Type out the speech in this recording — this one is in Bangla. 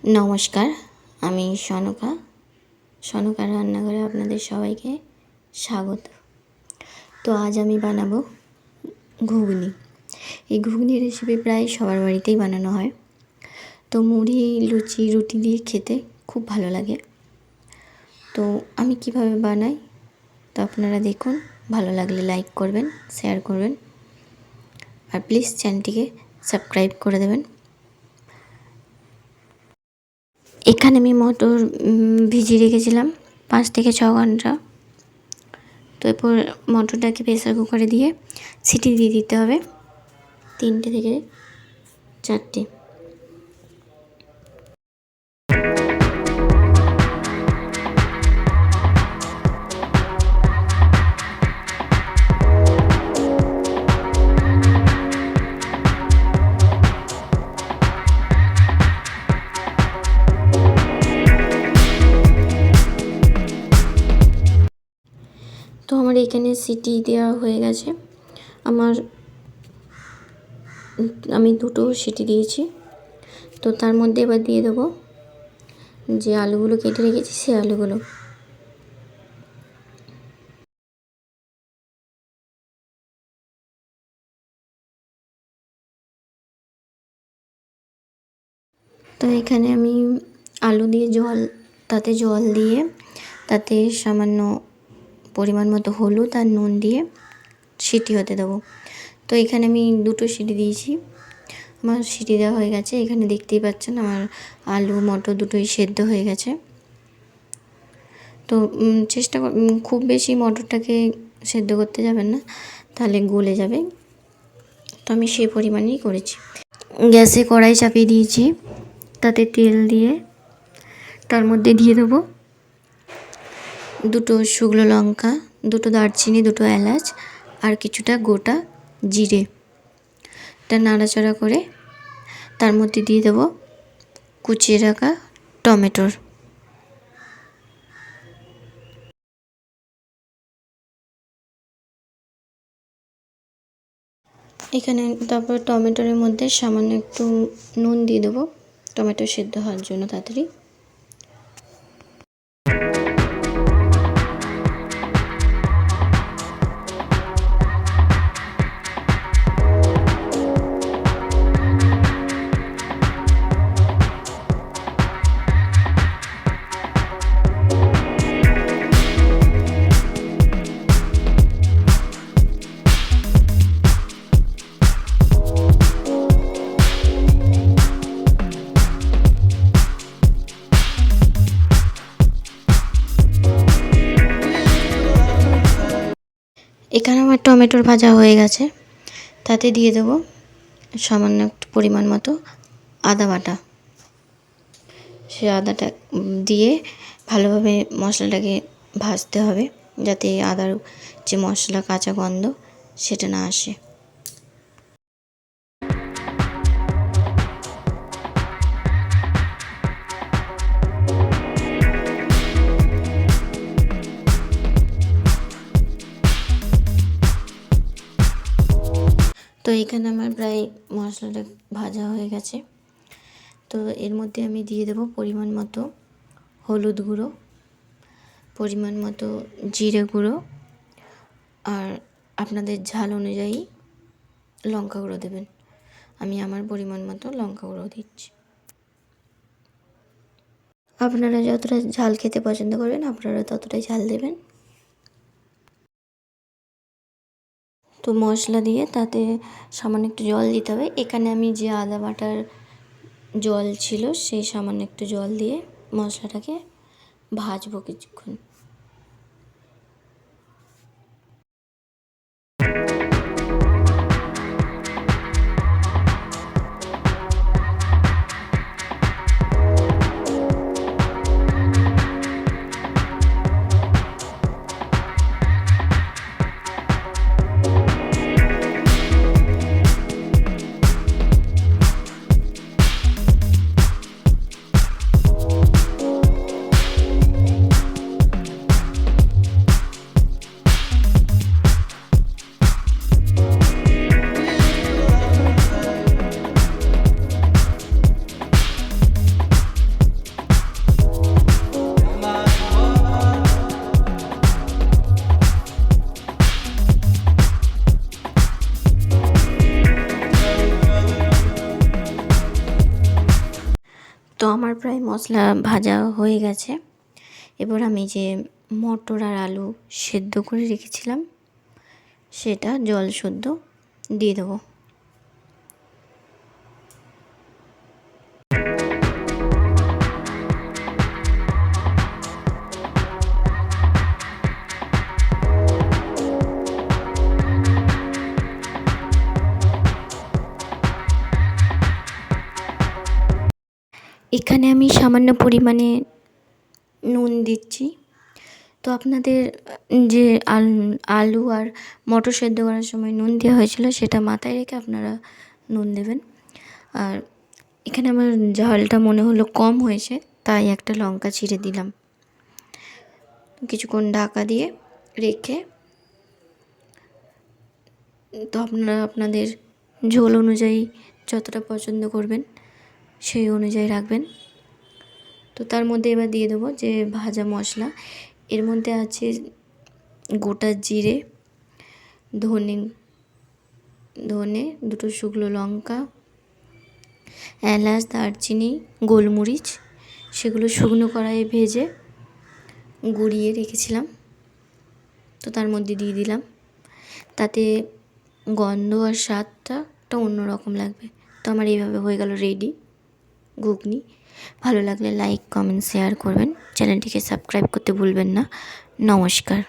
नमस्कार आमी सनका सनकार रान्नाघरे आपनादेर सबाइके स्वागत। तो आज आमी बानाबो घुगनी। এই ঘুগনি রেসিপি প্রায় সবার বাড়িতেই বানানো হয়। তো মুড়ি লুচি রুটি দিয়ে খেতে খুব ভালো লাগে। তো আমি কিভাবে বানাই তো আপনারা দেখুন, ভালো লাগলে লাইক করবেন, শেয়ার করবেন আর প্লিজ চ্যানেলটিকে সাবস্ক্রাইব করে দেবেন। এখানে আমি মটর ভিজিয়ে রেখেছিলাম 5 থেকে 6 ঘন্টা। তো এরপর মটরটাকে প্রেসার কুকারে দিয়ে সিটি দিয়ে দিতে হবে 3টে থেকে 4টে। তো আমার এখানে সিটি দেওয়া হয়ে গেছে। আমি 2টো সিটি দিয়েছি। তো তার মধ্যে এবার দিয়ে দেবো যে আলুগুলো কেটে রেখেছি, সেই আলুগুলো। তো এখানে আমি আলু দিয়ে তাতে জল দিয়ে তাতে সামান্য পরিমাণ মতো হলুদ আর নুন দিয়ে সিটি হতে দেবো। তো এখানে আমি 2টো সিটি দিয়েছি। আমার সিটি দেওয়া হয়ে গেছে। এখানে দেখতেই পাচ্ছেন আমার আলু মটর দুটোই সেদ্ধ হয়ে গেছে। তো খুব বেশি মটরটাকে সেদ্ধ করতে যাবেন না, তাহলে গলে যাবে। তো আমি সেই পরিমাণেই করেছি। গ্যাসে কড়াই চাপিয়ে দিয়েছি, তাতে তেল দিয়ে তার মধ্যে দিয়ে দেবো 2টো শুকনো লঙ্কা, 2টো দারচিনি, 2টো এলাচ আর কিছুটা গোটা জিরে। এটা নাড়াচাড়া করে তার মধ্যে দিয়ে দেবো কুচিয়ে রাখা টমেটোর। এখানে তারপর টমেটোর মধ্যে সামান্য একটু নুন দিয়ে দেবো টমেটো সেদ্ধ হওয়ার জন্য তাড়াতাড়ি। এখানে আমার টমেটোর ভাজা হয়ে গেছে। তাতে দিয়ে দেবো সামান্য একটু পরিমাণ মতো আদা বাটা। সে আদাটা দিয়ে ভালোভাবে মশলাটাকে ভাজতে হবে, যাতে আদার যে মশলা কাঁচা গন্ধ সেটা না আসে। তো এখানে আমার প্রায় মশলাটা ভাজা হয়ে গেছে। তো এর মধ্যে আমি দিয়ে দেবো পরিমাণ মতো হলুদ গুঁড়ো, পরিমাণ মতো জিরে গুঁড়ো আর আপনাদের ঝাল অনুযায়ী লঙ্কা গুঁড়ো দেবেন। আমি আমার পরিমাণ মতো লঙ্কা গুঁড়ো দিচ্ছি। আপনারা যতটা ঝাল খেতে পছন্দ করবেন আপনারা ততটাই ঝাল দেবেন। তো মশলা দিয়ে তাতে সামান্য একটু জল দিতে হবে। এখানে আমি যে আদা বাটার জল ছিল সেই সামান্য একটু জল দিয়ে মশলাটাকে ভাজবো কিছুক্ষণ। তো আমার প্রায় মশলা ভাজা হয়ে গেছে। এবার আমি যে মটর আর আলু সেদ্ধ করে রেখেছিলাম সেটা জল শুদ্ধ দিয়ে দেবো। এখানে আমি সামান্য পরিমাণে নুন দিচ্ছি। তো আপনাদের যে আলু আর মটর সেদ্ধ করার সময় নুন দেওয়া হয়েছিল সেটা মাথায় রেখে আপনারা নুন দেবেন। আর এখানে আমার ঝালটা মনে হলো কম হয়েছে, তাই একটা লঙ্কা ছিঁড়ে দিলাম। কিছুক্ষণ ঢাকা দিয়ে রেখে, তো আপনারা আপনাদের ঝোল অনুযায়ী যতটা পছন্দ করবেন সেই অনুযায়ী রাখবেন। তো তার মধ্যে এবার দিয়ে দেবো যে ভাজা মশলা। এর মধ্যে আছে গোটা জিরে, ধনে, দুটো শুকনো লঙ্কা, এলাচ, দারচিনি, গোলমরিচ, সেগুলো শুকনো কড়াইয়ে ভেজে গুঁড়িয়ে রেখেছিলাম। তো তার মধ্যে দিয়ে দিলাম, তাতে গন্ধ আর স্বাদটা একটা অন্যরকম লাগবে। তো আমার এইভাবে হয়ে গেল রেডি ঘুগনি। ভালো লাগলে লাইক, কমেন্ট, শেয়ার করবেন। চ্যানেলটিকে সাবস্ক্রাইব করতে ভুলবেন না। নমস্কার।